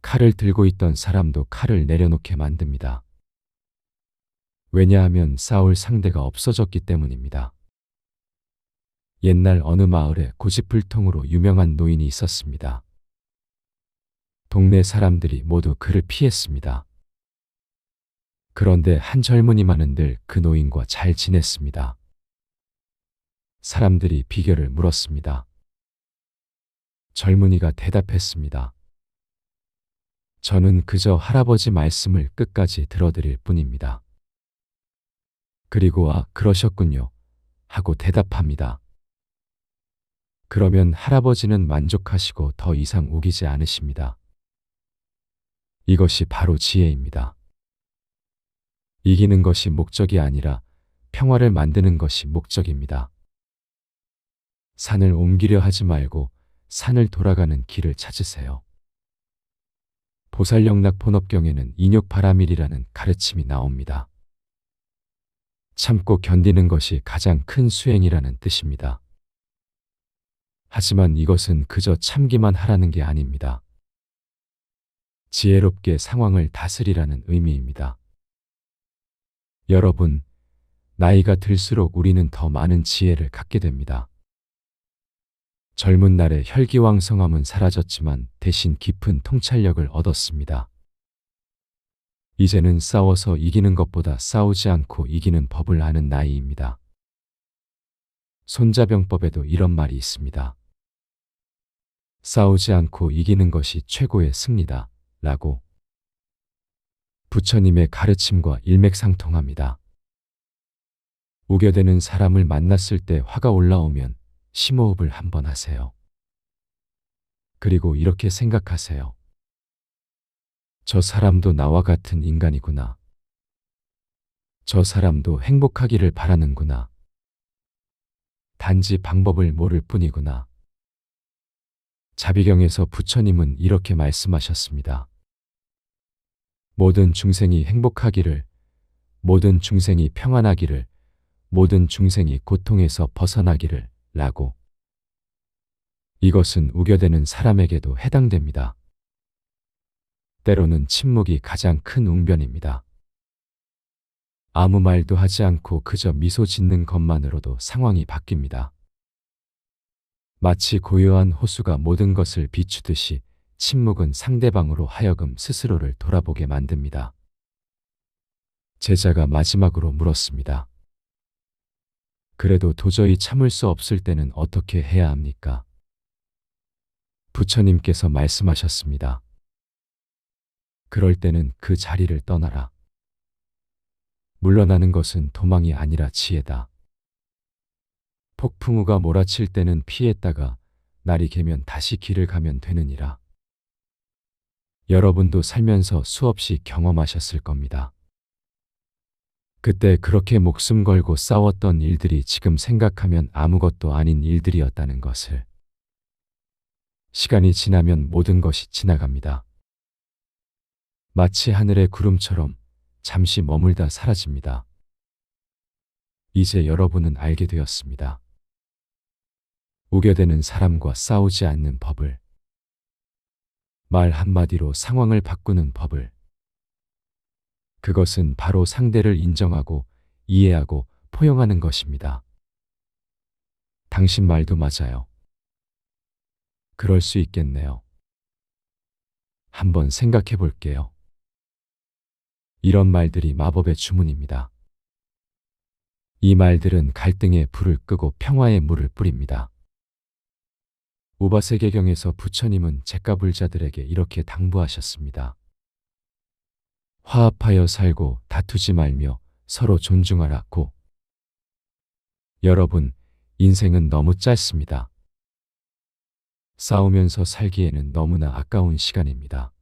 Speaker 1: 칼을 들고 있던 사람도 칼을 내려놓게 만듭니다. 왜냐하면 싸울 상대가 없어졌기 때문입니다. 옛날 어느 마을에 고집불통으로 유명한 노인이 있었습니다. 동네 사람들이 모두 그를 피했습니다. 그런데 한 젊은이만은 늘 그 노인과 잘 지냈습니다. 사람들이 비결을 물었습니다. 젊은이가 대답했습니다. 저는 그저 할아버지 말씀을 끝까지 들어드릴 뿐입니다. 그리고 그러셨군요. 하고 대답합니다. 그러면 할아버지는 만족하시고 더 이상 우기지 않으십니다. 이것이 바로 지혜입니다. 이기는 것이 목적이 아니라 평화를 만드는 것이 목적입니다. 산을 옮기려 하지 말고 산을 돌아가는 길을 찾으세요. 보살영락본업경에는 인욕바라밀이라는 가르침이 나옵니다. 참고 견디는 것이 가장 큰 수행이라는 뜻입니다. 하지만 이것은 그저 참기만 하라는 게 아닙니다. 지혜롭게 상황을 다스리라는 의미입니다. 여러분, 나이가 들수록 우리는 더 많은 지혜를 갖게 됩니다. 젊은 날의 혈기왕성함은 사라졌지만 대신 깊은 통찰력을 얻었습니다. 이제는 싸워서 이기는 것보다 싸우지 않고 이기는 법을 아는 나이입니다. 손자병법에도 이런 말이 있습니다. 싸우지 않고 이기는 것이 최고의 승리다. 라고. 부처님의 가르침과 일맥상통합니다. 우겨대는 사람을 만났을 때 화가 올라오면 심호흡을 한번 하세요. 그리고 이렇게 생각하세요. 저 사람도 나와 같은 인간이구나. 저 사람도 행복하기를 바라는구나. 단지 방법을 모를 뿐이구나. 자비경에서 부처님은 이렇게 말씀하셨습니다. 모든 중생이 행복하기를, 모든 중생이 평안하기를, 모든 중생이 고통에서 벗어나기를 라고. 이것은 우겨대는 사람에게도 해당됩니다. 때로는 침묵이 가장 큰 웅변입니다. 아무 말도 하지 않고 그저 미소 짓는 것만으로도 상황이 바뀝니다. 마치 고요한 호수가 모든 것을 비추듯이 침묵은 상대방으로 하여금 스스로를 돌아보게 만듭니다. 제자가 마지막으로 물었습니다. 그래도 도저히 참을 수 없을 때는 어떻게 해야 합니까? 부처님께서 말씀하셨습니다. 그럴 때는 그 자리를 떠나라. 물러나는 것은 도망이 아니라 지혜다. 폭풍우가 몰아칠 때는 피했다가 날이 개면 다시 길을 가면 되느니라. 여러분도 살면서 수없이 경험하셨을 겁니다. 그때 그렇게 목숨 걸고 싸웠던 일들이 지금 생각하면 아무것도 아닌 일들이었다는 것을. 시간이 지나면 모든 것이 지나갑니다. 마치 하늘의 구름처럼 잠시 머물다 사라집니다. 이제 여러분은 알게 되었습니다. 우겨대는 사람과 싸우지 않는 법을. 말 한마디로 상황을 바꾸는 법을. 그것은 바로 상대를 인정하고 이해하고 포용하는 것입니다. 당신 말도 맞아요. 그럴 수 있겠네요. 한번 생각해 볼게요. 이런 말들이 마법의 주문입니다. 이 말들은 갈등의 불을 끄고 평화의 물을 뿌립니다. 우바세계경에서 부처님은 잿가불자들에게 이렇게 당부하셨습니다. 화합하여 살고 다투지 말며 서로 존중하라고. 여러분, 인생은 너무 짧습니다. 싸우면서 살기에는 너무나 아까운 시간입니다.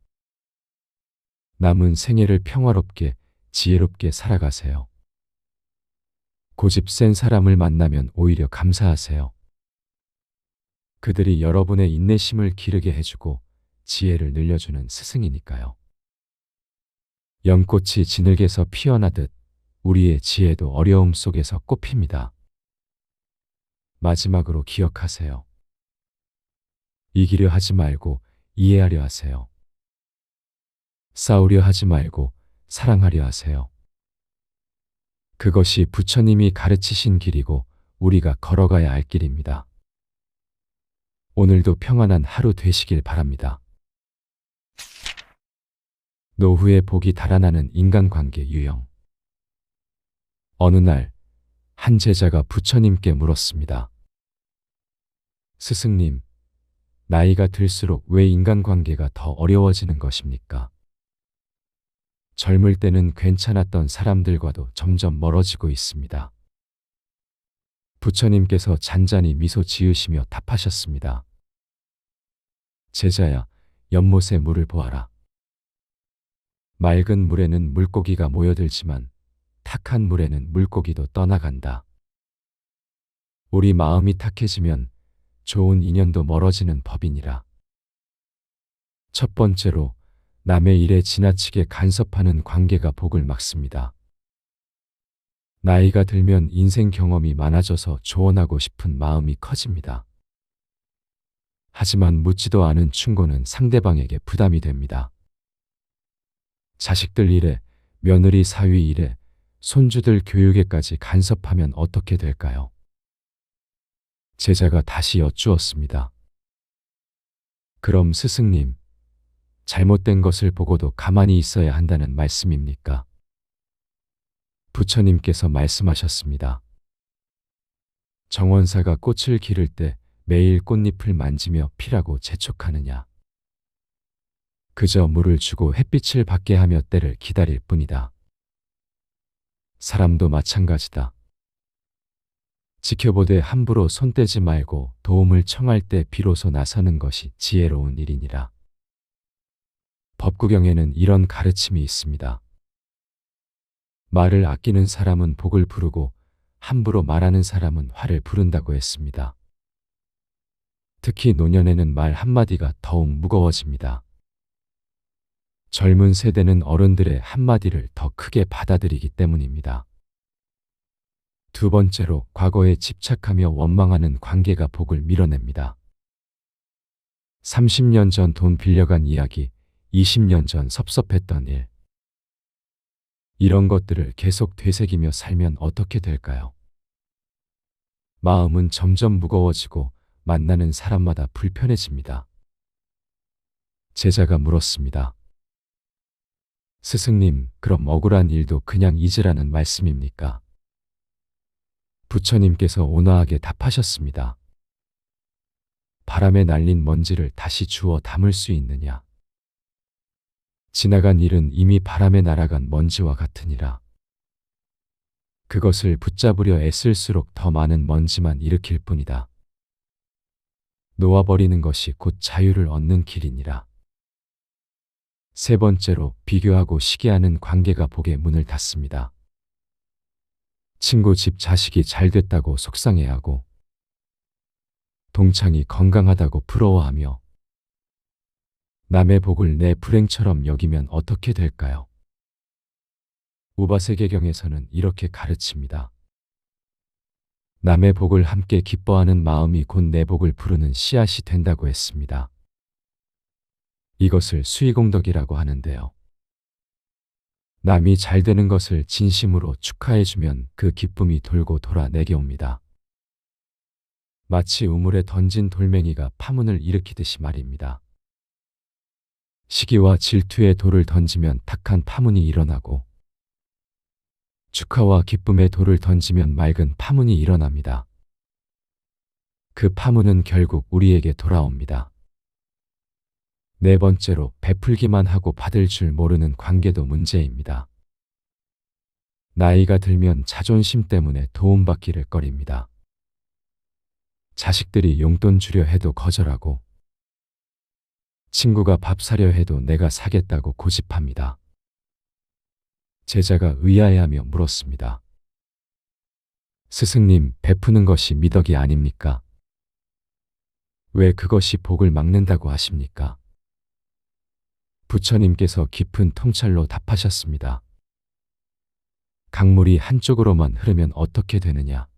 Speaker 1: 남은 생애를 평화롭게, 지혜롭게 살아가세요. 고집 센 사람을 만나면 오히려 감사하세요. 그들이 여러분의 인내심을 기르게 해주고 지혜를 늘려주는 스승이니까요. 연꽃이 진흙에서 피어나듯 우리의 지혜도 어려움 속에서 꽃핍니다. 마지막으로 기억하세요. 이기려 하지 말고 이해하려 하세요. 싸우려 하지 말고 사랑하려 하세요. 그것이 부처님이 가르치신 길이고 우리가 걸어가야 할 길입니다. 오늘도 평안한 하루 되시길 바랍니다. 노후의 복이 달아나는 인간관계 유형. 어느 날 한 제자가 부처님께 물었습니다. 스승님, 나이가 들수록 왜 인간관계가 더 어려워지는 것입니까? 젊을 때는 괜찮았던 사람들과도 점점 멀어지고 있습니다. 부처님께서 잔잔히 미소 지으시며 답하셨습니다. 제자야, 연못의 물을 보아라. 맑은 물에는 물고기가 모여들지만 탁한 물에는 물고기도 떠나간다. 우리 마음이 탁해지면 좋은 인연도 멀어지는 법이니라. 첫 번째로 남의 일에 지나치게 간섭하는 관계가 복을 막습니다. 나이가 들면 인생 경험이 많아져서 조언하고 싶은 마음이 커집니다. 하지만 묻지도 않은 충고는 상대방에게 부담이 됩니다. 자식들 일에, 며느리 사위 일에, 손주들 교육에까지 간섭하면 어떻게 될까요? 제자가 다시 여쭈었습니다. 그럼 스승님, 잘못된 것을 보고도 가만히 있어야 한다는 말씀입니까? 부처님께서 말씀하셨습니다. 정원사가 꽃을 기를 때 매일 꽃잎을 만지며 피라고 재촉하느냐. 그저 물을 주고 햇빛을 받게 하며 때를 기다릴 뿐이다. 사람도 마찬가지다. 지켜보되 함부로 손대지 말고 도움을 청할 때 비로소 나서는 것이 지혜로운 일이니라. 법구경에는 이런 가르침이 있습니다. 말을 아끼는 사람은 복을 부르고 함부로 말하는 사람은 화를 부른다고 했습니다. 특히 노년에는 말 한마디가 더욱 무거워집니다. 젊은 세대는 어른들의 한마디를 더 크게 받아들이기 때문입니다. 두 번째로 과거에 집착하며 원망하는 관계가 복을 밀어냅니다. 30년 전 돈 빌려간 이야기, 20년 전 섭섭했던 일. 이런 것들을 계속 되새기며 살면 어떻게 될까요? 마음은 점점 무거워지고 만나는 사람마다 불편해집니다. 제자가 물었습니다. 스승님, 그럼 억울한 일도 그냥 잊으라는 말씀입니까? 부처님께서 온화하게 답하셨습니다. 바람에 날린 먼지를 다시 주워 담을 수 있느냐? 지나간 일은 이미 바람에 날아간 먼지와 같으니라. 그것을 붙잡으려 애쓸수록 더 많은 먼지만 일으킬 뿐이다. 놓아버리는 것이 곧 자유를 얻는 길이니라. 세 번째로 비교하고 시기하는 관계가 복의 문을 닫습니다. 친구 집 자식이 잘 됐다고 속상해하고 동창이 건강하다고 부러워하며 남의 복을 내 불행처럼 여기면 어떻게 될까요? 우바세계경에서는 이렇게 가르칩니다. 남의 복을 함께 기뻐하는 마음이 곧 내 복을 부르는 씨앗이 된다고 했습니다. 이것을 수의공덕이라고 하는데요. 남이 잘 되는 것을 진심으로 축하해주면 그 기쁨이 돌고 돌아 내게 옵니다. 마치 우물에 던진 돌멩이가 파문을 일으키듯이 말입니다. 시기와 질투에 돌을 던지면 탁한 파문이 일어나고 축하와 기쁨에 돌을 던지면 맑은 파문이 일어납니다. 그 파문은 결국 우리에게 돌아옵니다. 네 번째로 베풀기만 하고 받을 줄 모르는 관계도 문제입니다. 나이가 들면 자존심 때문에 도움받기를 꺼립니다. 자식들이 용돈 주려 해도 거절하고 친구가 밥 사려 해도 내가 사겠다고 고집합니다. 제자가 의아해하며 물었습니다. 스승님, 베푸는 것이 미덕이 아닙니까? 왜 그것이 복을 막는다고 하십니까? 부처님께서 깊은 통찰로 답하셨습니다. 강물이 한쪽으로만 흐르면 어떻게 되느냐?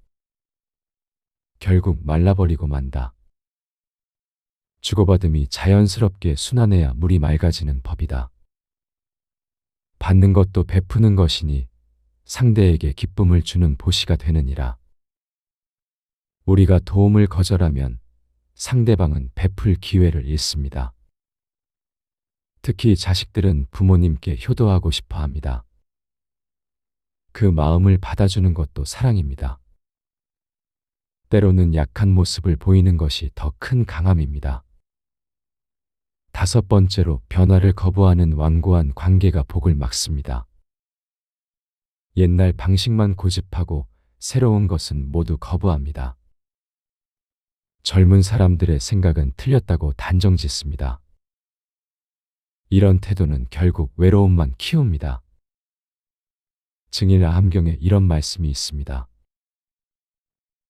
Speaker 1: 결국 말라버리고 만다. 주고받음이 자연스럽게 순환해야 물이 맑아지는 법이다. 받는 것도 베푸는 것이니 상대에게 기쁨을 주는 보시가 되느니라. 우리가 도움을 거절하면 상대방은 베풀 기회를 잃습니다. 특히 자식들은 부모님께 효도하고 싶어 합니다. 그 마음을 받아주는 것도 사랑입니다. 때로는 약한 모습을 보이는 것이 더 큰 강함입니다. 다섯 번째로 변화를 거부하는 완고한 관계가 복을 막습니다. 옛날 방식만 고집하고 새로운 것은 모두 거부합니다. 젊은 사람들의 생각은 틀렸다고 단정짓습니다. 이런 태도는 결국 외로움만 키웁니다. 증일아함경에 이런 말씀이 있습니다.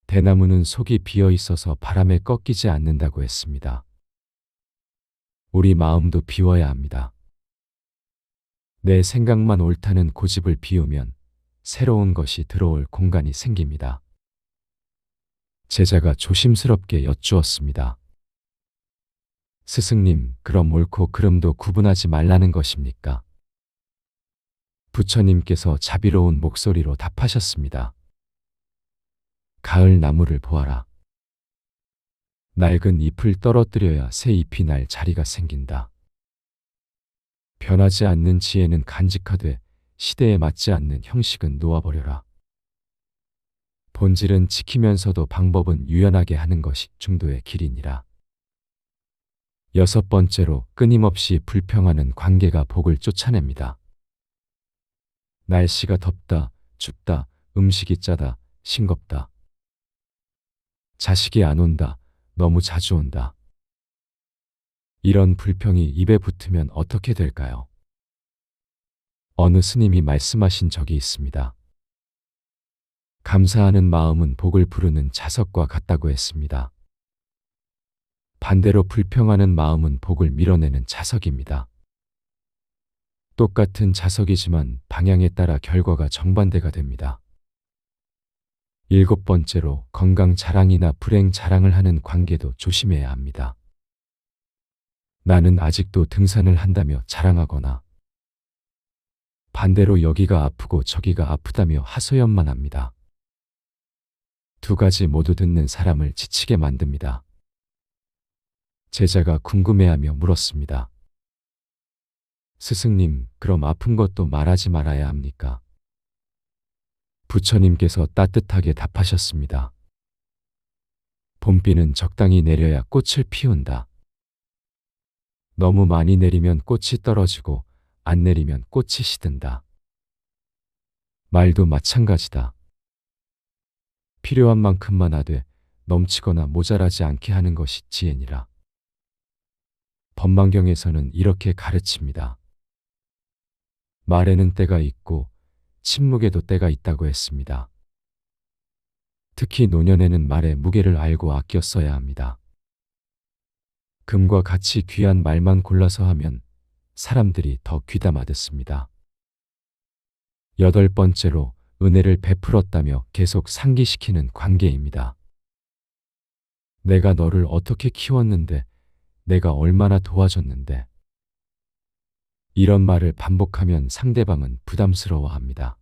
Speaker 1: 대나무는 속이 비어 있어서 바람에 꺾이지 않는다고 했습니다. 우리 마음도 비워야 합니다. 내 생각만 옳다는 고집을 비우면 새로운 것이 들어올 공간이 생깁니다. 제자가 조심스럽게 여쭈었습니다. 스승님, 그럼 옳고 그름도 구분하지 말라는 것입니까? 부처님께서 자비로운 목소리로 답하셨습니다. 가을 나무를 보아라. 낡은 잎을 떨어뜨려야 새 잎이 날 자리가 생긴다. 변하지 않는 지혜는 간직하되 시대에 맞지 않는 형식은 놓아버려라. 본질은 지키면서도 방법은 유연하게 하는 것이 중도의 길이니라. 여섯 번째로 끊임없이 불평하는 관계가 복을 쫓아냅니다. 날씨가 덥다, 춥다, 음식이 짜다, 싱겁다. 자식이 안 온다, 너무 자주 온다. 이런 불평이 입에 붙으면 어떻게 될까요? 어느 스님이 말씀하신 적이 있습니다. 감사하는 마음은 복을 부르는 자석과 같다고 했습니다. 반대로 불평하는 마음은 복을 밀어내는 자석입니다. 똑같은 자석이지만 방향에 따라 결과가 정반대가 됩니다. 일곱 번째로 건강 자랑이나 불행 자랑을 하는 관계도 조심해야 합니다. 나는 아직도 등산을 한다며 자랑하거나 반대로 여기가 아프고 저기가 아프다며 하소연만 합니다. 두 가지 모두 듣는 사람을 지치게 만듭니다. 제자가 궁금해하며 물었습니다. 스승님, 그럼 아픈 것도 말하지 말아야 합니까? 부처님께서 따뜻하게 답하셨습니다. 봄비는 적당히 내려야 꽃을 피운다. 너무 많이 내리면 꽃이 떨어지고 안 내리면 꽃이 시든다. 말도 마찬가지다. 필요한 만큼만 하되 넘치거나 모자라지 않게 하는 것이 지혜니라. 법망경에서는 이렇게 가르칩니다. 말에는 때가 있고 침묵에도 때가 있다고 했습니다. 특히 노년에는 말의 무게를 알고 아껴 써야 합니다. 금과 같이 귀한 말만 골라서 하면 사람들이 더 귀담아 듣습니다. 여덟 번째로 은혜를 베풀었다며 계속 상기시키는 관계입니다. 내가 너를 어떻게 키웠는데, 내가 얼마나 도와줬는데. 이런 말을 반복하면 상대방은 부담스러워합니다.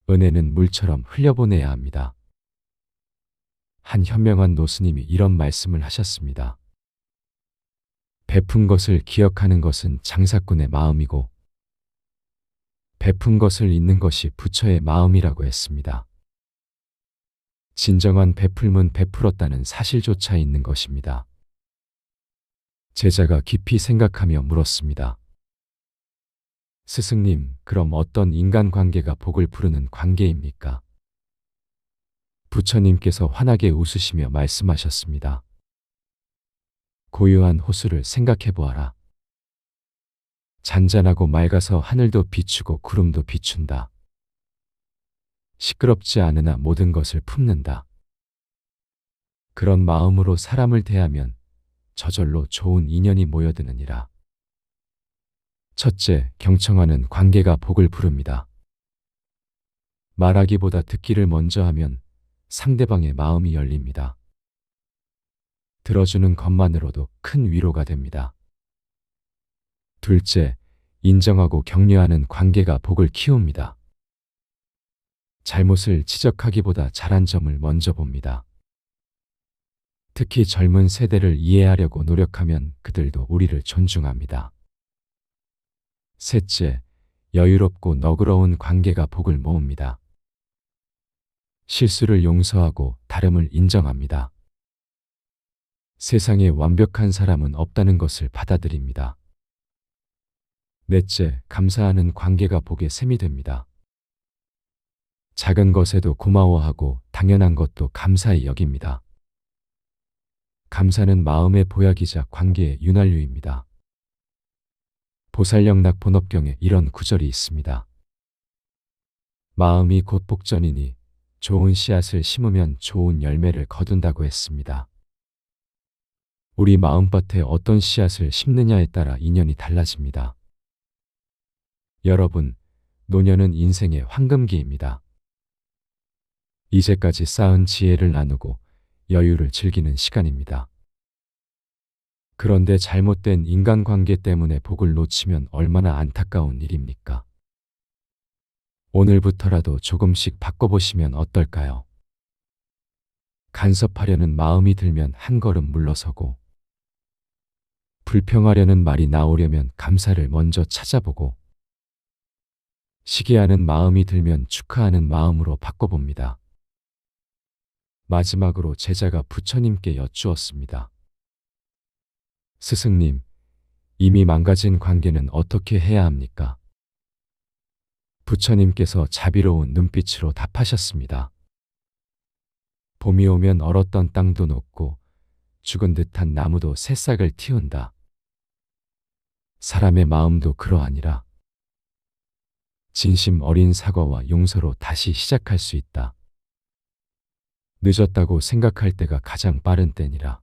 Speaker 1: 은혜는 물처럼 흘려보내야 합니다. 한 현명한 노스님이 이런 말씀을 하셨습니다. 베푼 것을 기억하는 것은 장사꾼의 마음이고 베푼 것을 잊는 것이 부처의 마음이라고 했습니다. 진정한 베풀면 베풀었다는 사실조차 있는 것입니다. 제자가 깊이 생각하며 물었습니다. 스승님, 그럼 어떤 인간관계가 복을 부르는 관계입니까? 부처님께서 환하게 웃으시며 말씀하셨습니다. 고요한 호수를 생각해 보아라. 잔잔하고 맑아서 하늘도 비추고 구름도 비춘다. 시끄럽지 않으나 모든 것을 품는다. 그런 마음으로 사람을 대하면 저절로 좋은 인연이 모여드느니라. 첫째, 경청하는 관계가 복을 부릅니다. 말하기보다 듣기를 먼저 하면 상대방의 마음이 열립니다. 들어주는 것만으로도 큰 위로가 됩니다. 둘째, 인정하고 격려하는 관계가 복을 키웁니다. 잘못을 지적하기보다 잘한 점을 먼저 봅니다. 특히 젊은 세대를 이해하려고 노력하면 그들도 우리를 존중합니다. 셋째, 여유롭고 너그러운 관계가 복을 모읍니다. 실수를 용서하고 다름을 인정합니다. 세상에 완벽한 사람은 없다는 것을 받아들입니다. 넷째, 감사하는 관계가 복의 샘이 됩니다. 작은 것에도 고마워하고 당연한 것도 감사히 여깁니다. 감사는 마음의 보약이자 관계의 윤활유입니다. 보살영락 본업경에 이런 구절이 있습니다. 마음이 곧 복전이니 좋은 씨앗을 심으면 좋은 열매를 거둔다고 했습니다. 우리 마음밭에 어떤 씨앗을 심느냐에 따라 인연이 달라집니다. 여러분, 노년은 인생의 황금기입니다. 이제까지 쌓은 지혜를 나누고 여유를 즐기는 시간입니다. 그런데 잘못된 인간관계 때문에 복을 놓치면 얼마나 안타까운 일입니까? 오늘부터라도 조금씩 바꿔보시면 어떨까요? 간섭하려는 마음이 들면 한 걸음 물러서고 불평하려는 말이 나오려면 감사를 먼저 찾아보고 시기하는 마음이 들면 축하하는 마음으로 바꿔봅니다. 마지막으로 제자가 부처님께 여쭈었습니다. 스승님, 이미 망가진 관계는 어떻게 해야 합니까? 부처님께서 자비로운 눈빛으로 답하셨습니다. 봄이 오면 얼었던 땅도 녹고 죽은 듯한 나무도 새싹을 틔운다. 사람의 마음도 그러하니라. 진심 어린 사과와 용서로 다시 시작할 수 있다. 늦었다고 생각할 때가 가장 빠른 때니라.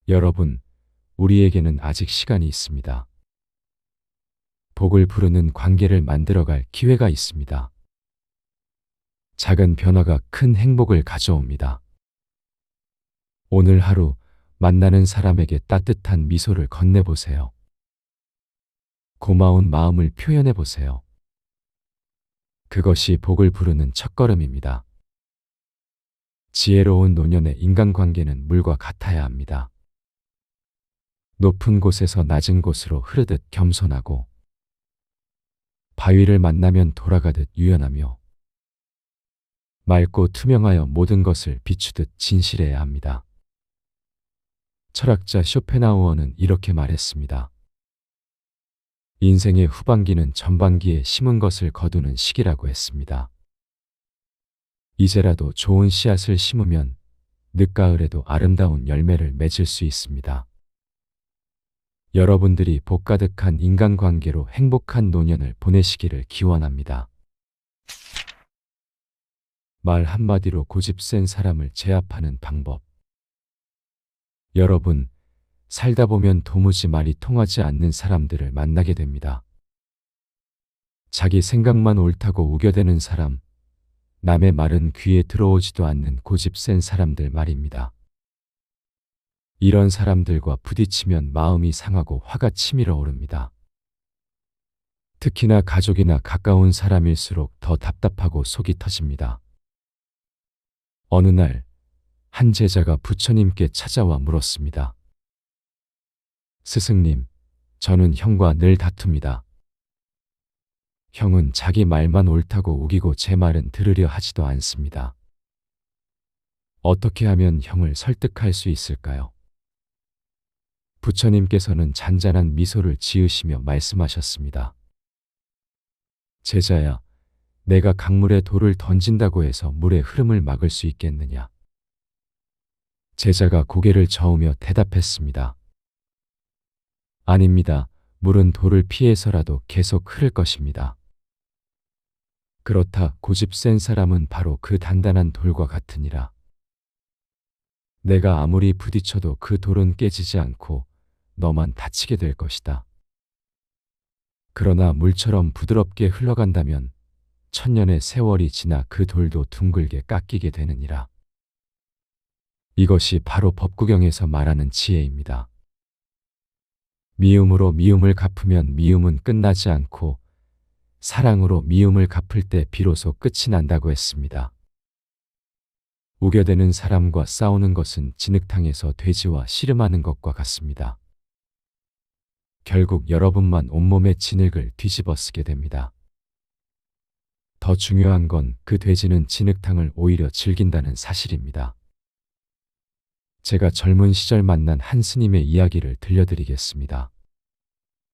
Speaker 1: 여러분, 우리에게는 아직 시간이 있습니다. 복을 부르는 관계를 만들어갈 기회가 있습니다. 작은 변화가 큰 행복을 가져옵니다. 오늘 하루 만나는 사람에게 따뜻한 미소를 건네보세요. 고마운 마음을 표현해보세요. 그것이 복을 부르는 첫걸음입니다. 지혜로운 노년의 인간관계는 물과 같아야 합니다. 높은 곳에서 낮은 곳으로 흐르듯 겸손하고 바위를 만나면 돌아가듯 유연하며 맑고 투명하여 모든 것을 비추듯 진실해야 합니다. 철학자 쇼펜하우어는 이렇게 말했습니다. 인생의 후반기는 전반기에 심은 것을 거두는 시기라고 했습니다. 이제라도 좋은 씨앗을 심으면 늦가을에도 아름다운 열매를 맺을 수 있습니다. 여러분들이 복 가득한 인간관계로 행복한 노년을 보내시기를 기원합니다. 말 한마디로 고집 센 사람을 제압하는 방법. 여러분, 살다 보면 도무지 말이 통하지 않는 사람들을 만나게 됩니다. 자기 생각만 옳다고 우겨대는 사람, 남의 말은 귀에 들어오지도 않는 고집 센 사람들 말입니다. 이런 사람들과 부딪히면 마음이 상하고 화가 치밀어 오릅니다. 특히나 가족이나 가까운 사람일수록 더 답답하고 속이 터집니다. 어느 날, 한 제자가 부처님께 찾아와 물었습니다. 스승님, 저는 형과 늘 다툽니다. 형은 자기 말만 옳다고 우기고 제 말은 들으려 하지도 않습니다. 어떻게 하면 형을 설득할 수 있을까요? 부처님께서는 잔잔한 미소를 지으시며 말씀하셨습니다. 제자야, 내가 강물에 돌을 던진다고 해서 물의 흐름을 막을 수 있겠느냐? 제자가 고개를 저으며 대답했습니다. 아닙니다. 물은 돌을 피해서라도 계속 흐를 것입니다. 그렇다 고집 센 사람은 바로 그 단단한 돌과 같으니라. 내가 아무리 부딪혀도 그 돌은 깨지지 않고 너만 다치게 될 것이다. 그러나 물처럼 부드럽게 흘러간다면 천년의 세월이 지나 그 돌도 둥글게 깎이게 되느니라. 이것이 바로 법구경에서 말하는 지혜입니다. 미움으로 미움을 갚으면 미움은 끝나지 않고 사랑으로 미움을 갚을 때 비로소 끝이 난다고 했습니다. 우겨대는 사람과 싸우는 것은 진흙탕에서 돼지와 씨름하는 것과 같습니다. 결국 여러분만 온몸의 진흙을 뒤집어 쓰게 됩니다. 더 중요한 건 그 돼지는 진흙탕을 오히려 즐긴다는 사실입니다. 제가 젊은 시절 만난 한 스님의 이야기를 들려드리겠습니다.